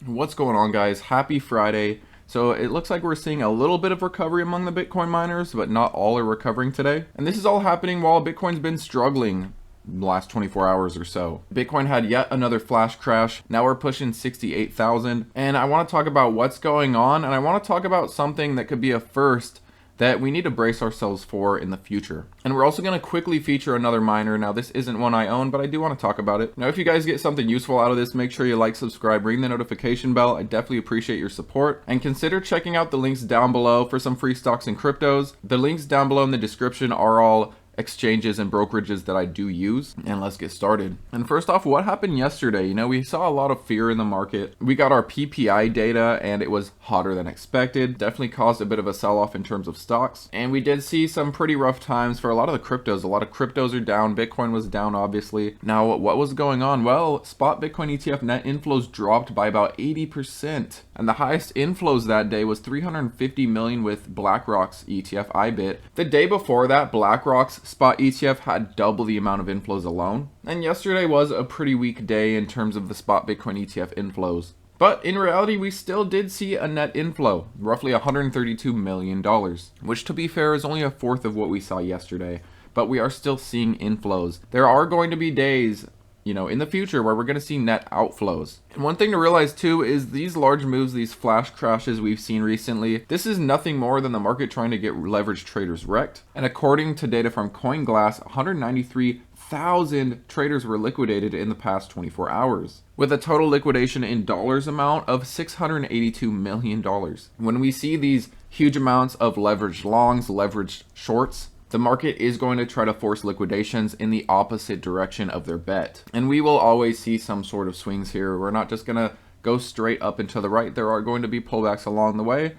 What's going on, guys? Happy Friday. So it looks like we're seeing a little bit of recovery among the Bitcoin miners, but not all are recovering today. And this is all happening while Bitcoin's been struggling the last 24 hours or so. Bitcoin had yet another flash crash. Now we're pushing 68,000. And I want to talk about what's going on, and I want to talk about something that could be a first that we need to brace ourselves for in the future. And we're also going to quickly feature another miner. Now, this isn't one I own, but I do want to talk about it. Now, if you guys get something useful out of this, make sure you like, subscribe, ring the notification bell. I definitely appreciate your support. And consider checking out the links down below for some free stocks and cryptos. The links down below in the description are all exchanges and brokerages that I do use. And let's get started. And first off, what happened yesterday? You know, we saw a lot of fear in the market. We got our PPI data and it was hotter than expected. Definitely caused a bit of a sell-off in terms of stocks. And we did see some pretty rough times for a lot of the cryptos. A lot of cryptos are down. Bitcoin was down, obviously. Now, what was going on? Well, spot Bitcoin ETF net inflows dropped by about 80%. And the highest inflows that day was 350 million with BlackRock's ETF IBIT. The day before that, BlackRock's spot ETF had double the amount of inflows alone. And yesterday was a pretty weak day in terms of the spot Bitcoin ETF inflows. But in reality, we still did see a net inflow, roughly $132 million, which to be fair is only a fourth of what we saw yesterday. But we are still seeing inflows. There are going to be days, you know, in the future where we're going to see net outflows. And one thing to realize too is these large moves, these flash crashes we've seen recently, this is nothing more than the market trying to get leveraged traders wrecked. And according to data from CoinGlass, 193,000 traders were liquidated in the past 24 hours, with a total liquidation in dollars amount of $682 million. When we see these huge amounts of leveraged longs, leveraged shorts, the market is going to try to force liquidations in the opposite direction of their bet. And we will always see some sort of swings here. We're not just going to go straight up and to the right. There are going to be pullbacks along the way.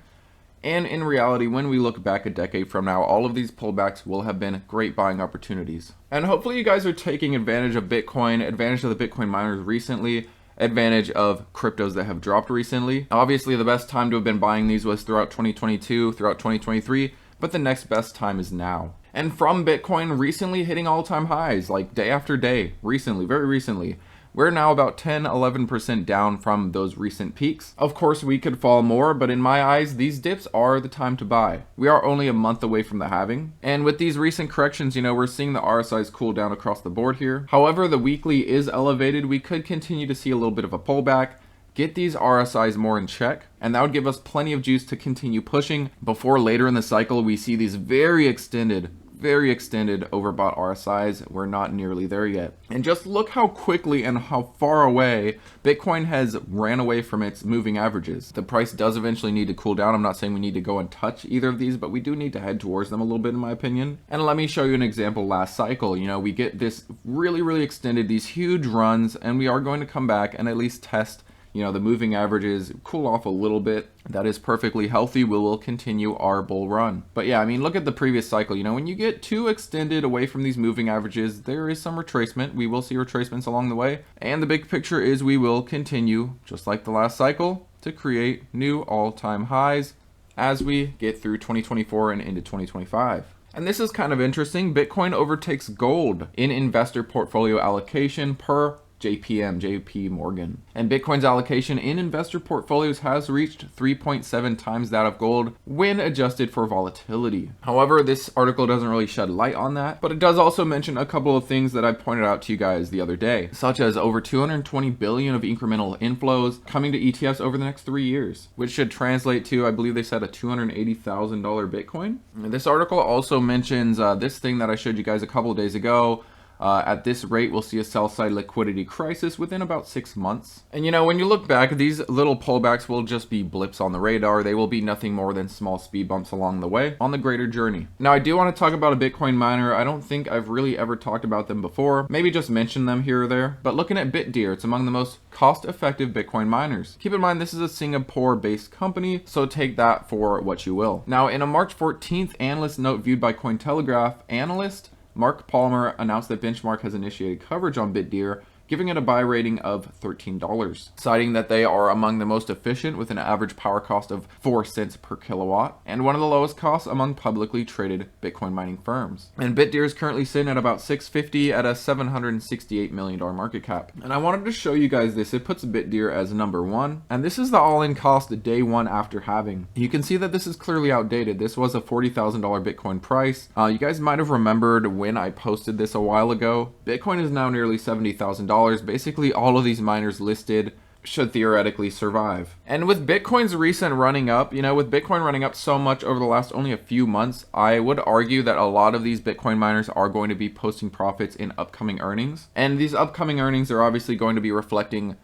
And in reality, when we look back a decade from now, all of these pullbacks will have been great buying opportunities. And hopefully you guys are taking advantage of Bitcoin, advantage of the Bitcoin miners recently, advantage of cryptos that have dropped recently. Obviously, the best time to have been buying these was throughout 2022, throughout 2023, but the next best time is now. And from Bitcoin recently hitting all-time highs, like day after day, recently, very recently, we're now about 10-11% down from those recent peaks. Of course, we could fall more, but in my eyes, these dips are the time to buy. We are only a month away from the halving. And with these recent corrections, you know, we're seeing the RSIs cool down across the board here. However, the weekly is elevated. We could continue to see a little bit of a pullback, get these RSIs more in check, and that would give us plenty of juice to continue pushing before later in the cycle we see these very extended overbought RSIs. We're not nearly there yet. And just look how quickly and how far away Bitcoin has ran away from its moving averages. The price does eventually need to cool down. I'm not saying we need to go and touch either of these, but we do need to head towards them a little bit in my opinion. And let me show you an example last cycle. You know, we get this really extended, these huge runs, and we are going to come back and at least test, you know, the moving averages, cool off a little bit. That is perfectly healthy. We will continue our bull run. But yeah, I mean, look at the previous cycle. You know, when you get too extended away from these moving averages, there is some retracement. We will see retracements along the way. And the big picture is we will continue, just like the last cycle, to create new all-time highs as we get through 2024 and into 2025. And this is kind of interesting. Bitcoin overtakes gold in investor portfolio allocation per JP Morgan. And Bitcoin's allocation in investor portfolios has reached 3.7 times that of gold when adjusted for volatility. However, this article doesn't really shed light on that, but it does also mention a couple of things that I pointed out to you guys the other day, such as over 220 billion of incremental inflows coming to ETFs over the next 3 years, which should translate to, I believe they said, a $280,000 Bitcoin. And this article also mentions this thing that I showed you guys a couple of days ago. At this rate, we'll see a sell-side liquidity crisis within about 6 months. And you know, when you look back, these little pullbacks will just be blips on the radar. They will be nothing more than small speed bumps along the way on the greater journey. Now, I do want to talk about a Bitcoin miner. I don't think I've really ever talked about them before. Maybe just mention them here or there. But looking at Bitdeer, it's among the most cost-effective Bitcoin miners. Keep in mind, this is a Singapore-based company, so take that for what you will. Now, in a March 14th analyst note viewed by Cointelegraph, analyst Mark Palmer announced that Benchmark has initiated coverage on Bitdeer, giving it a buy rating of $13, citing that they are among the most efficient with an average power cost of 4 cents per kilowatt and one of the lowest costs among publicly traded Bitcoin mining firms. And Bitdeer is currently sitting at about $650 at a $768 million market cap. And I wanted to show you guys this. It puts Bitdeer as number 1, and this is the all-in cost day 1 after halving. You can see that this is clearly outdated. This was a $40,000 Bitcoin price. You guys might have remembered when I posted this a while ago. Bitcoin is now nearly $70,000. Basically, all of these miners listed should theoretically survive. And with Bitcoin's recent running up, with Bitcoin running up so much over the last only a few months, I would argue that a lot of these Bitcoin miners are going to be posting profits in upcoming earnings. And these upcoming earnings are obviously going to be reflecting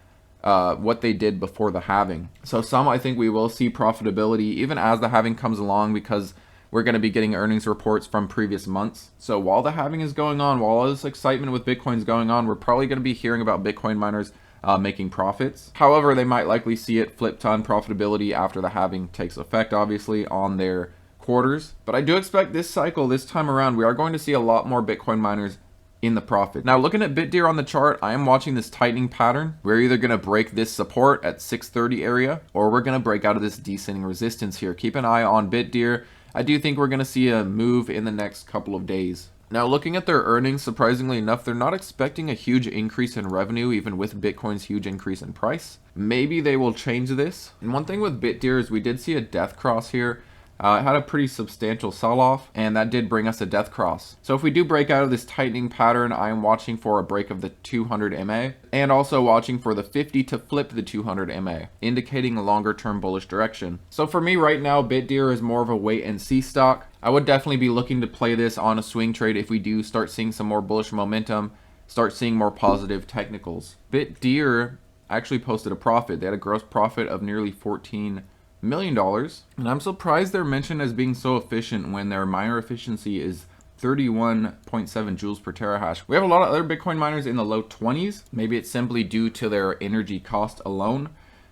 what they did before the halving. So some, I think we will see profitability even as the halving comes along, because we're going to be getting earnings reports from previous months. So while the halving is going on, while all this excitement with Bitcoin is going on, we're probably going to be hearing about Bitcoin miners making profits. However, they might likely see it flip to unprofitability after the halving takes effect, obviously, on their quarters. But I do expect this cycle, this time around, we are going to see a lot more Bitcoin miners in the profit. Now, looking at Bitdeer on the chart, I am watching this tightening pattern. We're either going to break this support at 630 area, or we're going to break out of this descending resistance here. Keep an eye on Bitdeer. I do think we're going to see a move in the next couple of days. Now, looking at their earnings, surprisingly enough, they're not expecting a huge increase in revenue, even with Bitcoin's huge increase in price. Maybe they will change this. And one thing with Bitdeer is we did see a death cross here. It had a pretty substantial sell-off, and that did bring us a death cross. So if we do break out of this tightening pattern, I am watching for a break of the 200 MA, and also watching for the 50 to flip the 200 MA, indicating a longer-term bullish direction. So for me right now, Bitdeer is more of a wait-and-see stock. I would definitely be looking to play this on a swing trade if we do start seeing some more bullish momentum, start seeing more positive technicals. Bitdeer actually posted a profit. They had a gross profit of nearly $14 million, and I'm surprised they're mentioned as being so efficient when their miner efficiency is 31.7 joules per terahash. We have a lot of other Bitcoin miners in the low 20s. Maybe it's simply due to their energy cost alone,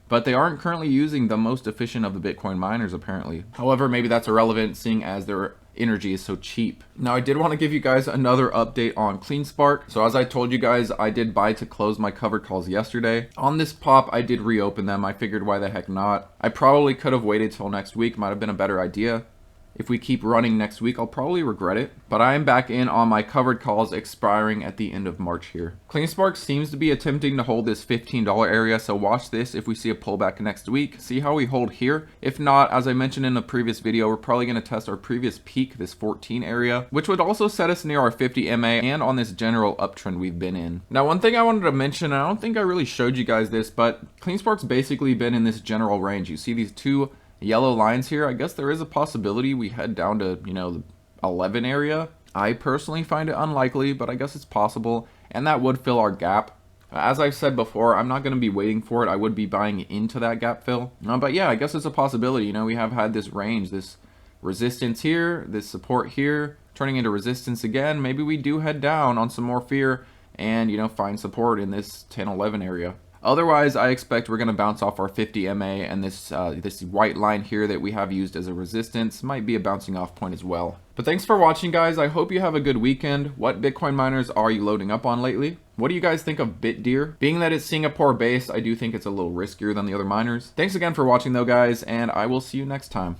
but they aren't currently using the most efficient of the Bitcoin miners apparently. However, maybe that's irrelevant seeing as their energy is so cheap. Now, I did want to give you guys another update on CleanSpark. So as I told you guys, I did buy to close my covered calls yesterday. On this pop, I did reopen them. I figured why the heck not. I probably could have waited till next week. Might have been a better idea. If we keep running next week, I'll probably regret it. But I am back in on my covered calls expiring at the end of March here. CleanSpark seems to be attempting to hold this $15 area, so watch this if we see a pullback next week. See how we hold here. If not, as I mentioned in a previous video, we're probably going to test our previous peak, this 14 area, which would also set us near our 50 MA and on this general uptrend we've been in. Now, one thing I wanted to mention, and I don't think I really showed you guys this, but CleanSpark's basically been in this general range. You see these two yellow lines here. I guess there is a possibility we head down to, the 11 area. I personally find it unlikely, but I guess it's possible, and that would fill our gap. As I've said before, I'm not going to be waiting for it. I would be buying into that gap fill. But yeah, I guess it's a possibility. We have had this range, this resistance here, this support here, turning into resistance again. Maybe we do head down on some more fear and, find support in this 10-11 area. Otherwise, I expect we're going to bounce off our 50 MA, and this white line here that we have used as a resistance might be a bouncing off point as well. But thanks for watching, guys. I hope you have a good weekend. What Bitcoin miners are you loading up on lately? What do you guys think of Bitdeer? Being that it's Singapore based, I do think it's a little riskier than the other miners. Thanks again for watching though, guys, and I will see you next time.